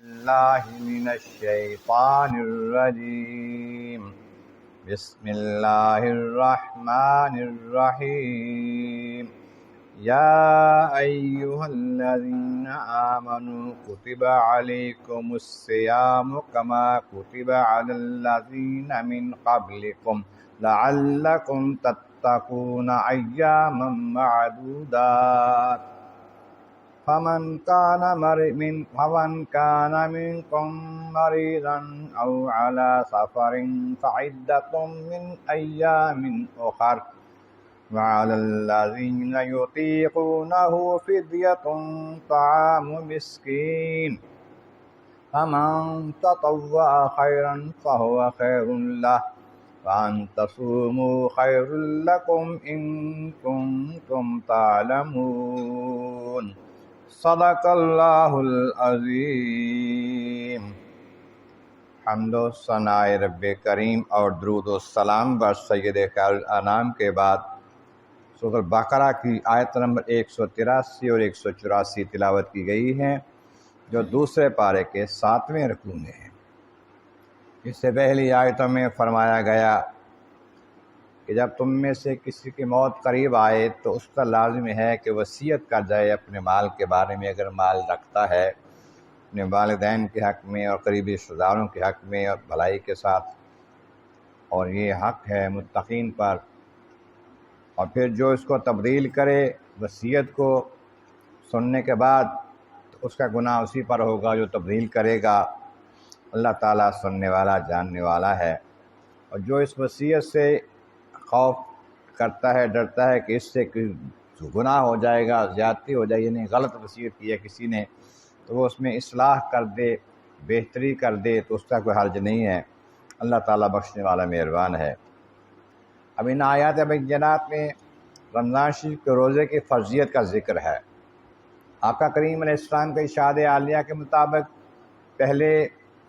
الله من الشيطان الرجيم. بسم الله الرحمن الرحيم. يا أيها الذين آمنوا كتب عليكم الصيام كما كتب على الذين من قبلكم لعلكم تتقون أياما معدودات. فمن كان منكم مريضا أو على سفر فعدة من أيام أخر وعلى الذين يطيقونه فدية طعام مسكين فمن تطوع خيرا فهو خير له وأن تصوموا خير لكم إن كنتم تعلمون. صدق اللہ العظیم. حمد و ثناء رب کریم اور درود و سلام بر سید خیر الانام کے بعد سورۃ البقرہ کی آیت نمبر 183 اور 184 تلاوت کی گئی ہیں، جو دوسرے پارے کے 7ویں رکوع میں ہیں۔ اس سے پہلی آیتوں میں فرمایا گیا کہ جب تم میں سے کسی کی موت قریب آئے تو اس کا لازم ہے کہ وصیت کر جائے اپنے مال کے بارے میں، اگر مال رکھتا ہے، اپنے والدین کے حق میں اور قریبی رشتہ داروں کے حق میں اور بھلائی کے ساتھ، اور یہ حق ہے متقین پر۔ اور پھر جو اس کو تبدیل کرے وصیت کو سننے کے بعد تو اس کا گناہ اسی پر ہوگا جو تبدیل کرے گا۔ اللہ تعالیٰ سننے والا جاننے والا ہے۔ اور جو اس وصیت سے خوف کرتا ہے، ڈرتا ہے کہ اس سے گناہ ہو جائے گا، زیادتی ہو جائے، یعنی غلط وصیت کی ہے کسی نے، تو وہ اس میں اصلاح کر دے، بہتری کر دے تو اس کا کوئی حرج نہیں ہے۔ اللہ تعالیٰ بخشنے والا مہربان ہے۔ اب ان آیات بینات میں رمضان شریف کے روزے کی فرضیت کا ذکر ہے۔ آقا کریم علیہ السلام کے ارشاد عالیہ کے مطابق پہلے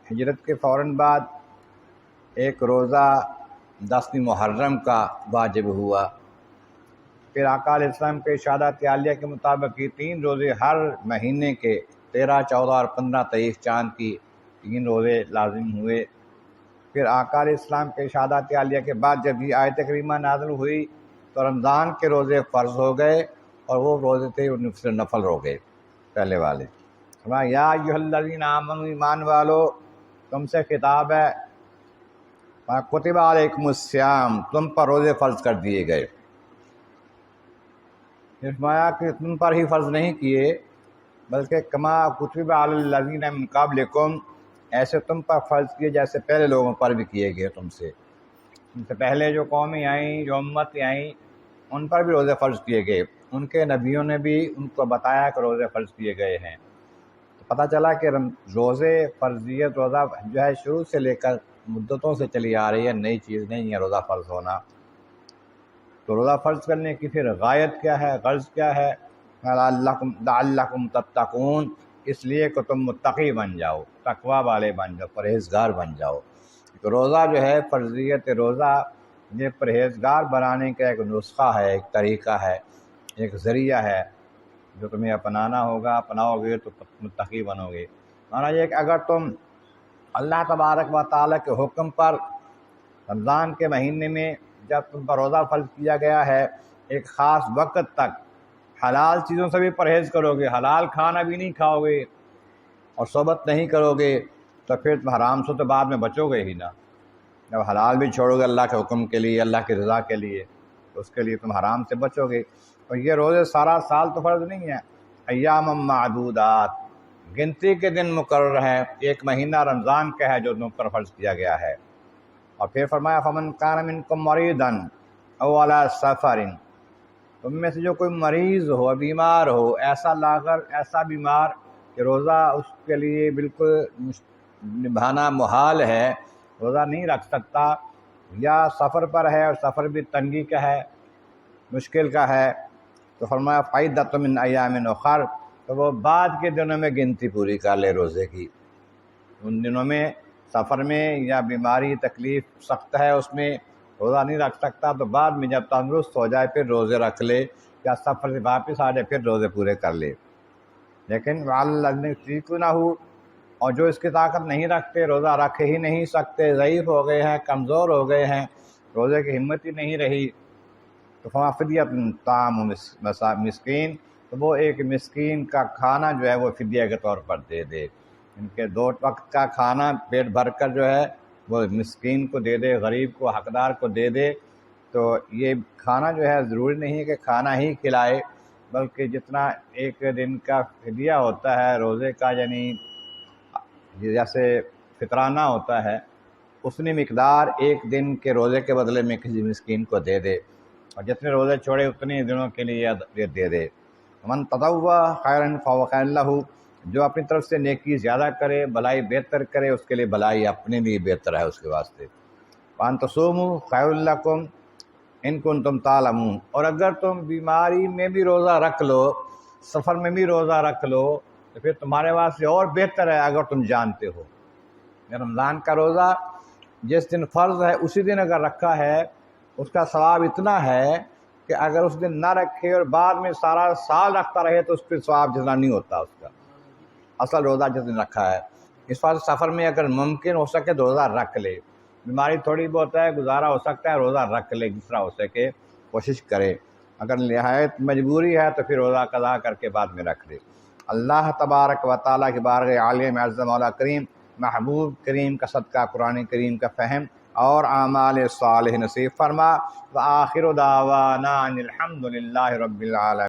ہجرت کے فوراً بعد ایک روزہ 10 محرم کا واجب ہوا۔ پھر آقا علیہ السلام کے ارشادات عالیہ کے مطابق یہ 3 روزے ہر مہینے کے 13، 14 اور 15 تاریخ چاند کی 3 روزے لازم ہوئے۔ پھر آقا علیہ السلام کے ارشادات عالیہ کے بعد جب یہ آیت کریمہ نازل ہوئی تو رمضان کے روزے فرض ہو گئے، اور وہ روزے تھے ان سے نفل ہو گئے پہلے والے۔ یا ایھا الذین آمنوا، ایمان والو، تم سے خطاب ہے۔ کتب علیکم الصیام، تم پر روزے فرض کر دیے گئے۔ فرمایا کہ تم پر ہی فرض نہیں کیے بلکہ کما کتب علی الذین من قبلکم، ایسے تم پر فرض کیے جیسے پہلے لوگوں پر بھی کیے گئے تم سے پہلے جو قومیں آئیں، جو امتیں آئیں، ان پر بھی روزے فرض کیے گئے۔ ان کے نبیوں نے بھی ان کو بتایا کہ روزے فرض کیے گئے ہیں۔ تو پتہ چلا کہ روزے فرضیت، روزہ جو ہے شروع سے لے کر مدتوں سے چلی آ رہی ہے، نئی چیز نہیں ہے روزہ فرض ہونا۔ تو روزہ فرض کرنے کی پھر غایت کیا ہے، غرض کیا ہے؟ لعلکم تتقون، اس لیے کہ تم متقی بن جاؤ، تقوی والے بن جاؤ، پرہیزگار بن جاؤ۔ تو روزہ جو ہے فرضیت روزہ، یہ پرہیزگار بنانے کا ایک نسخہ ہے، ایک طریقہ ہے، ایک ذریعہ ہے جو تمہیں اپنانا ہوگا۔ اپناؤ گے تو متقی بنو گے۔ مانا یہ کہ اگر تم اللہ تبارک و تعالیٰ کے حکم پر رمضان کے مہینے میں جب تم پر روزہ فرض کیا گیا ہے، ایک خاص وقت تک حلال چیزوں سے بھی پرہیز کرو گے، حلال کھانا بھی نہیں کھاؤ گے اور صحبت نہیں کرو گے، تو پھر تم حرام سے تو بعد میں بچو گے ہی نا۔ جب حلال بھی چھوڑو گے اللہ کے حکم کے لیے، اللہ کی رضا کے لیے، تو اس کے لیے تم حرام سے بچو گے۔ اور یہ روزے سارا سال تو فرض نہیں ہے، ایام معدودات، گنتی کے دن مقرر ہیں۔ ایک مہینہ رمضان کا ہے جو تم پر فرض کیا گیا ہے۔ اور پھر فرمایا فمن کان منکم مریضا او علی سفر، تم میں سے جو کوئی مریض ہو، بیمار ہو، ایسا لاغر، ایسا بیمار کہ روزہ اس کے لیے بالکل نبھانا محال ہے، روزہ نہیں رکھ سکتا، یا سفر پر ہے اور سفر بھی تنگی کا ہے، مشکل کا ہے، تو فرمایا فعدۃ من ایام اخر، تو وہ بعد کے دنوں میں گنتی پوری کر لے روزے کی۔ ان دنوں میں سفر میں یا بیماری تکلیف سخت ہے، اس میں روزہ نہیں رکھ سکتا، تو بعد میں جب تندرست ہو جائے پھر روزے رکھ لے، یا سفر سے واپس آ جائے پھر روزے پورے کر لے۔ لیکن وَعَلَّى الَّذِينَ يُطِيقُونَهُ، اور جو اس کی طاقت نہیں رکھتے، روزہ رکھ ہی نہیں سکتے، ضعیف ہو گئے ہیں، کمزور ہو گئے ہیں، روزے کی ہمت ہی نہیں رہی، تو فما فدیۃ طعام مسکین، تو وہ ایک مسکین کا کھانا جو ہے وہ فدیہ کے طور پر دے دے، ان کے 2 وقت کا کھانا پیٹ بھر کر جو ہے وہ مسکین کو دے دے، غریب کو، حقدار کو دے دے۔ تو یہ کھانا جو ہے ضروری نہیں ہے کہ کھانا ہی کھلائے، بلکہ جتنا ایک دن کا فدیہ ہوتا ہے روزے کا، یعنی جیسے فطرانہ ہوتا ہے، اتنی مقدار ایک دن کے روزے کے بدلے میں کسی مسکین کو دے دے، اور جتنے روزے چھوڑے اتنے دنوں کے لیے دے دے۔ من تطوع خیرا فهو خیر لہ، جو اپنی طرف سے نیکی زیادہ کرے، بھلائی بہتر کرے، اس کے لیے بھلائی اپنے لیے بہتر ہے اس کے واسطے۔ وان تصوموا خیر لکم ان کنتم تعلمون، اور اگر تم بیماری میں بھی روزہ رکھ لو، سفر میں بھی روزہ رکھ لو، تو پھر تمہارے واسطے اور بہتر ہے اگر تم جانتے ہو۔ رمضان کا روزہ جس دن فرض ہے اسی دن اگر رکھا ہے، اس کا ثواب اتنا ہے کہ اگر اس دن نہ رکھے اور بعد میں سارا سال رکھتا رہے تو اس پہ ثواب جتنا نہیں ہوتا اس کا اصل روزہ جس دن رکھا ہے۔ اس واسطے سفر میں اگر ممکن ہو سکے تو روزہ رکھ لے، بیماری تھوڑی بہت ہے، گزارا ہو سکتا ہے، روزہ رکھ لے، جس طرح ہو سکے کوشش کرے، اگر نہایت مجبوری ہے تو پھر روزہ قضا کر کے بعد میں رکھ لے۔ اللہ تبارک و تعالیٰ کی بارگاہ عالیہ میں عز مولا کریم، محبوب کریم کا صدقہ قرآن کریم کا فہم اور اعمال صالح نصیب فرما۔ وآخر دعوانا ان الحمد للہ رب العالمین۔